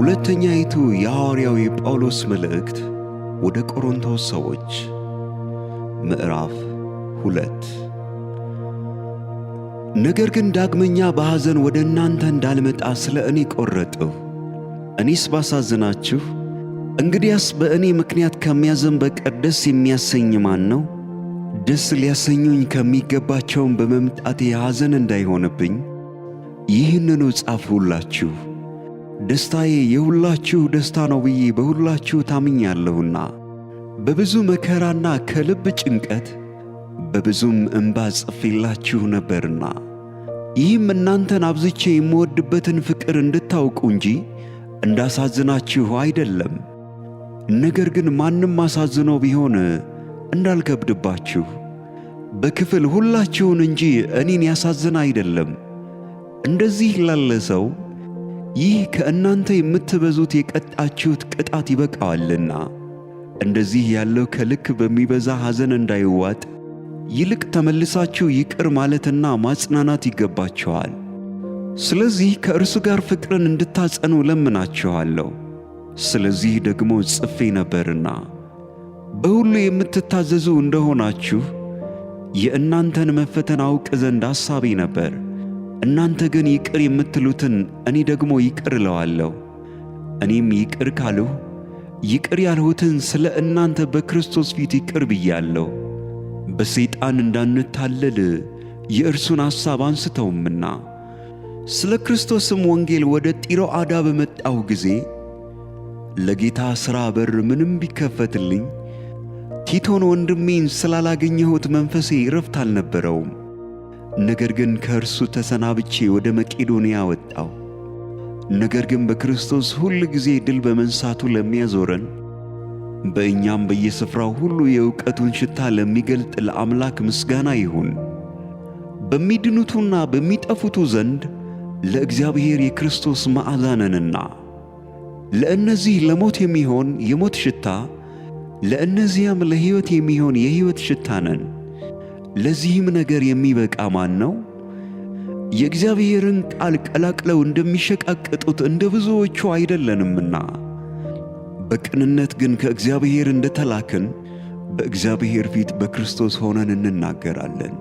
ሁለተኛይቱ የሐዋርያው ጳውሎስ መልእክት ወደ ቆሮንቶስ ሰዎች ምዕራፍ 2። ነገር ግን ዳግመኛ በሐዘን ወደ እናንተ እንዳልመጣ ስለ እኔ ቆረጥሁ። እኔስ ባሳዝናችሁ፣ እንግዲያስ በእኔ ምክንያት ከሚያዝን በቀር ደስ የሚያሰኝ ማን ነው? ደስ ሊያሰኙኝ ከሚገባቸውም በመምጣቴ ሐዘን እንዳይሆንብኝ ይህንኑ ጻፍሁላችሁ። ደስታዬ የሁላችሁ ደስታ ነው ብዬ በሁላችሁ ታምኛለሁና፣ በብዙ መከራና ከልብ ጭንቀት በብዙም እንባ ጽፌላችሁ ነበርና፣ ይህም እናንተን አብዝቼ የምወድበትን ፍቅር እንድታውቁ እንጂ እንዳሳዝናችሁ አይደለም። ነገር ግን ማንም አሳዝኖ ቢሆን እንዳልከብድባችሁ በክፍል ሁላችሁን እንጂ እኔን ያሳዝን አይደለም። እንደዚህ ላለ ሰው ይህ ከእናንተ የምትበዙት የቀጣችሁት ቅጣት ይበቃዋልና፣ እንደዚህ ያለው ከልክ በሚበዛ ሐዘን እንዳይዋጥ ይልቅ ተመልሳችሁ ይቅር ማለትና ማጽናናት ይገባችኋል። ስለዚህ ከእርሱ ጋር ፍቅርን እንድታጸኑ ለምናችኋለሁ። ስለዚህ ደግሞ ጽፌ ነበርና በሁሉ የምትታዘዙ እንደሆናችሁ የእናንተን መፈተን አውቅ ዘንድ አሳቤ ነበር። እናንተ ግን ይቅር የምትሉትን እኔ ደግሞ ይቅር እለዋለሁ። እኔም ይቅር ካልሁ ይቅር ያልሁትን ስለ እናንተ በክርስቶስ ፊት ይቅር ብያለሁ። በሰይጣን እንዳንታለል የእርሱን ሐሳብ አንስተውምና። ስለ ክርስቶስም ወንጌል ወደ ጢሮአዳ በመጣሁ ጊዜ ለጌታ ሥራ በር ምንም ቢከፈትልኝ ቲቶን ወንድሜን ስላላገኘሁት መንፈሴ ዕረፍት አልነበረውም። ነገር ግን ከእርሱ ተሰናብቼ ወደ መቄዶንያ ወጣሁ። ነገር ግን በክርስቶስ ሁል ጊዜ ድል በመንሳቱ ለሚያዞረን በእኛም በየስፍራው ሁሉ የእውቀቱን ሽታ ለሚገልጥ ለአምላክ ምስጋና ይሁን። በሚድኑቱና በሚጠፉቱ ዘንድ ለእግዚአብሔር የክርስቶስ መዓዛ ነንና፣ ለእነዚህ ለሞት የሚሆን የሞት ሽታ፣ ለእነዚያም ለሕይወት የሚሆን የሕይወት ሽታ ነን። ለዚህም ነገር የሚበቃ ማን ነው? የእግዚአብሔርን ቃል ቀላቅለው እንደሚሸቃቀጡት እንደ ብዙዎቹ አይደለንምና፣ በቅንነት ግን ከእግዚአብሔር እንደተላክን በእግዚአብሔር ፊት በክርስቶስ ሆነን እንናገራለን።